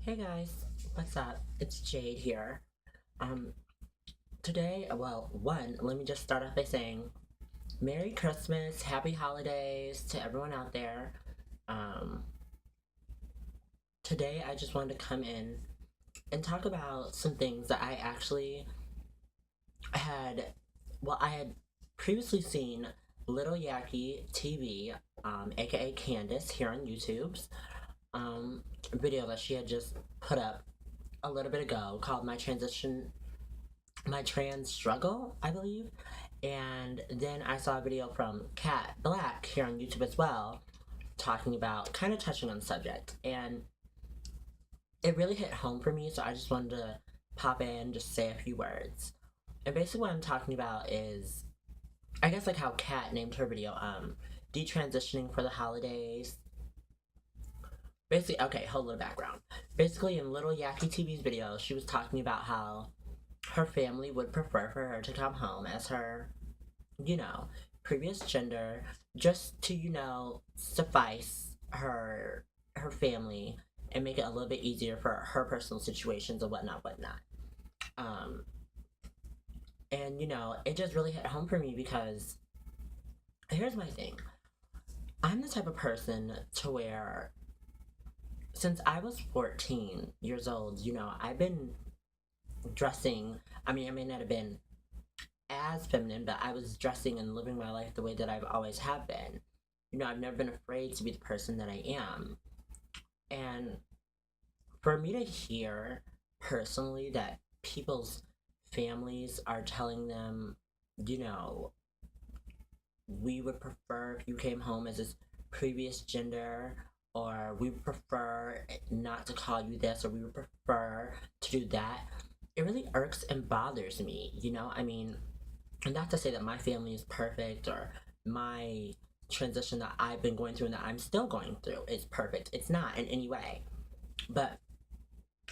Hey guys, what's up? It's Jade here. Um, Today, let me just start off by saying Merry Christmas, Happy Holidays to everyone out there. Um, Today, I just wanted to come in and talk about some things that I actually had, I had previously seen lilyakietv, aka Candace, here on YouTube's video that she had just put up a little bit ago called my trans struggle, I believe. And then I saw a video from Kat Black here on YouTube as well, talking about kind of touching on the subject. And it really hit home for me, so I just wanted to pop in, just say a few words. And basically, what I'm talking about is, I guess, like how Kat named her video, detransitioning for the holidays. Basically, okay, whole little background. Basically, in Little Yaki TV's video, she was talking about how her family would prefer for her to come home as her, you know, previous gender, just to, suffice her family and make it a little bit easier for her personal situations and whatnot. Um, and it just really hit home for me because here's my thing. I'm the type of person to where since I was 14 years old, I've been dressing. I mean, I may not have been as feminine, but I was dressing and living my life the way that I've always have been. I've never been afraid to be the person that I am. And for me to hear personally that people's families are telling them, you know, we would prefer if you came home as this previous gender, or we would prefer not to call you this, or we would prefer to do that. It really irks and bothers me, I mean, and not to say that my family is perfect or my transition that I've been going through and that I'm still going through is perfect. It's not in any way. But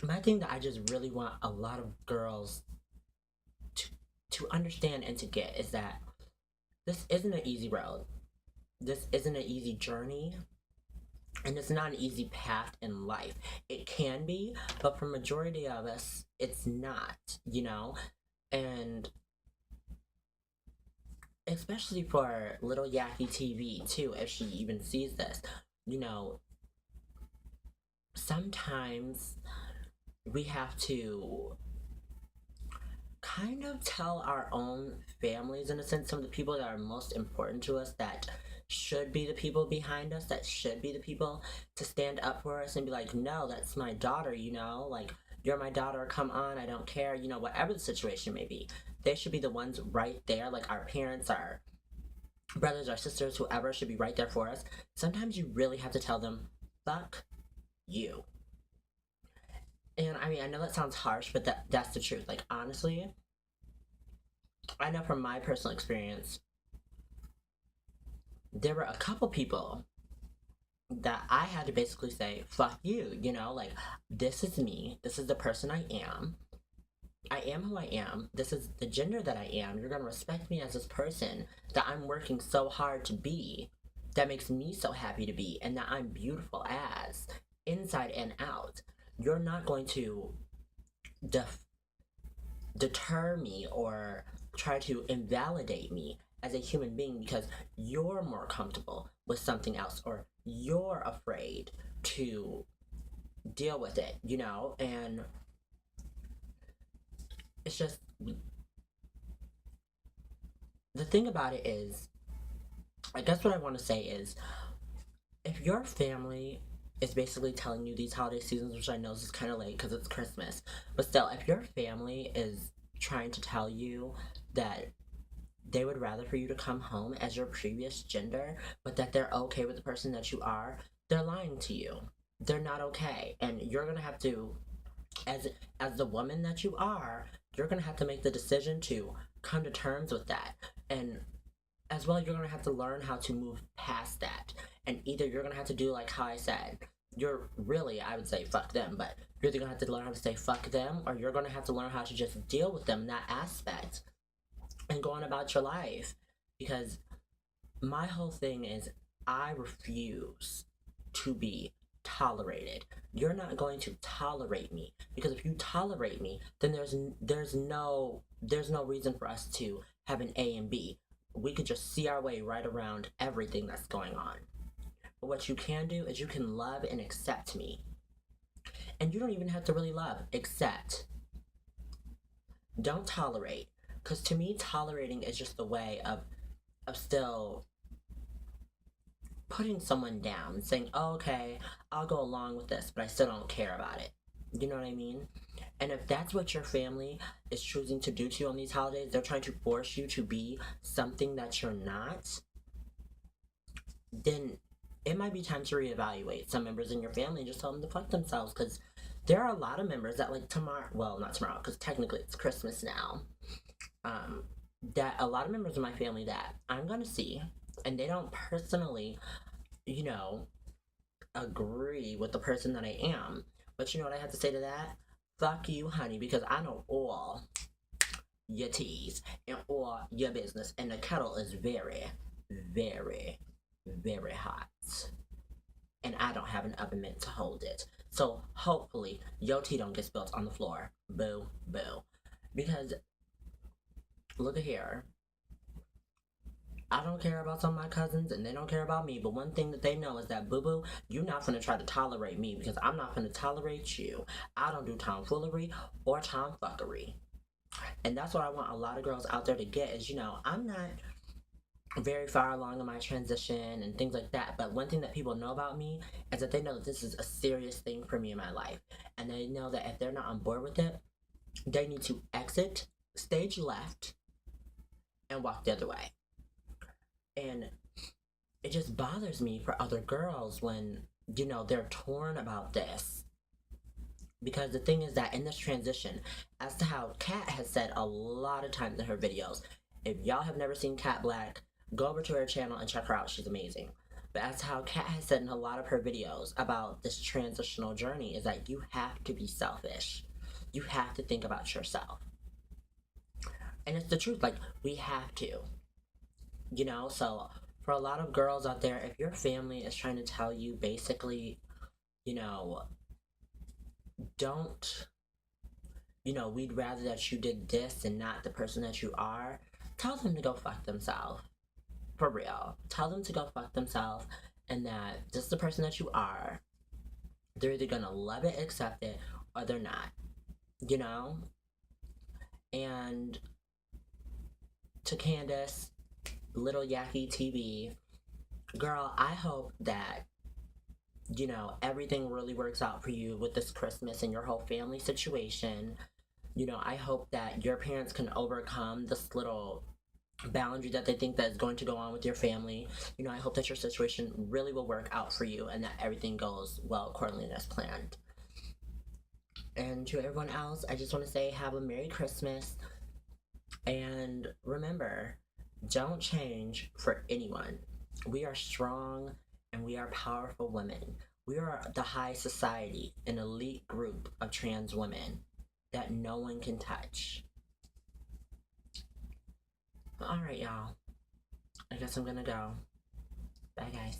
my thing that I just really want a lot of girls to understand and to get is that this isn't an easy road. This isn't an easy journey. And it's not an easy path in life. It can be, but for majority of us, it's not. And especially for little Yaki TV too, if she even sees this, sometimes we have to kind of tell our own families, in a sense, some of the people that are most important to us, that should be the people behind us, that should be the people to stand up for us and be like, no, that's my daughter, like, you're my daughter, come on, I don't care, whatever the situation may be. They should be the ones right there, like our parents, our brothers, our sisters, whoever should be right there for us. Sometimes you really have to tell them, fuck you. And I mean, I know that sounds harsh, but that's the truth. Like, honestly, I know from my personal experience, there were a couple people that I had to basically say, fuck you, like, this is me, this is the person I am who I am, this is the gender that I am, you're gonna respect me as this person that I'm working so hard to be, that makes me so happy to be, and that I'm beautiful as, inside and out. You're not going to deter me or try to invalidate me as a human being because you're more comfortable with something else, or you're afraid to deal with it, and it's just, the thing about it is, I guess what I want to say is, if your family is basically telling you these holiday seasons, which I know is kind of late because it's Christmas, but still, if your family is trying to tell you that they would rather for you to come home as your previous gender, but that they're okay with the person that you are, they're lying to you. They're not okay. And you're gonna have to, as the woman that you are, you're gonna have to make the decision to come to terms with that. And as well, you're gonna have to learn how to move past that. And either you're gonna have to do like how I said, you're really, I would say, fuck them, but you're either gonna have to learn how to say fuck them, or you're gonna have to learn how to just deal with them in that aspect and go on about your life. Because my whole thing is, I refuse to be tolerated. you're not going to tolerate me, because if you tolerate me, then there's no reason for us to have an A and B. We could just see our way right around everything that's going on. But what you can do is you can love and accept me. And you don't even have to really love, accept. Don't tolerate. Because to me, tolerating is just a way of still putting someone down, saying, oh, okay, I'll go along with this, but I still don't care about it. You know what I mean? And if that's what your family is choosing to do to you on these holidays, they're trying to force you to be something that you're not, then it might be time to reevaluate some members in your family and just tell them to fuck themselves. Because there are a lot of members that, like, tomorrow, well, not tomorrow, because technically it's Christmas now, that a lot of members of my family that I'm gonna see, and they don't personally, you know, agree with the person that I am. But you know what I have to say to that? Fuck you, honey, because I know all your teas and all your business, and the kettle is very, very, very hot. And I don't have an oven mitt to hold it. So hopefully your tea don't get spilled on the floor. Boo, boo. Because look at here. I don't care about some of my cousins and they don't care about me, but one thing that they know is that, boo boo, you're not gonna try to tolerate me, because I'm not gonna tolerate you. I don't do tomfoolery or tomfuckery. And that's what I want a lot of girls out there to get is, I'm not very far along in my transition and things like that, but one thing that people know about me is that they know that this is a serious thing for me in my life. And they know that if they're not on board with it, they need to exit stage left and walk the other way. And it just bothers me for other girls when, they're torn about this. Because the thing is that in this transition, as to how Kat has said a lot of times in her videos, if y'all have never seen Kat Black, go over to her channel and check her out. She's amazing. But as to how Kat has said in a lot of her videos about this transitional journey is that you have to be selfish. You have to think about yourself. And it's the truth. Like, we have to. So for a lot of girls out there, if your family is trying to tell you basically, don't, we'd rather that you did this and not the person that you are, tell them to go fuck themselves. For real. Tell them to go fuck themselves, and that this is the person that you are. They're either gonna love it, accept it, or they're not. And to Candace, lilyakietv, girl, I hope that everything really works out for you with this Christmas and your whole family situation. I hope that your parents can overcome this little boundary that they think that is going to go on with your family. I hope that your situation really will work out for you and that everything goes well accordingly as planned. And to everyone else, I just want to say have a Merry Christmas. And remember, don't change for anyone. We are strong and we are powerful women. We are the high society, an elite group of trans women that no one can touch. Alright, y'all. I guess I'm gonna go. Bye, guys.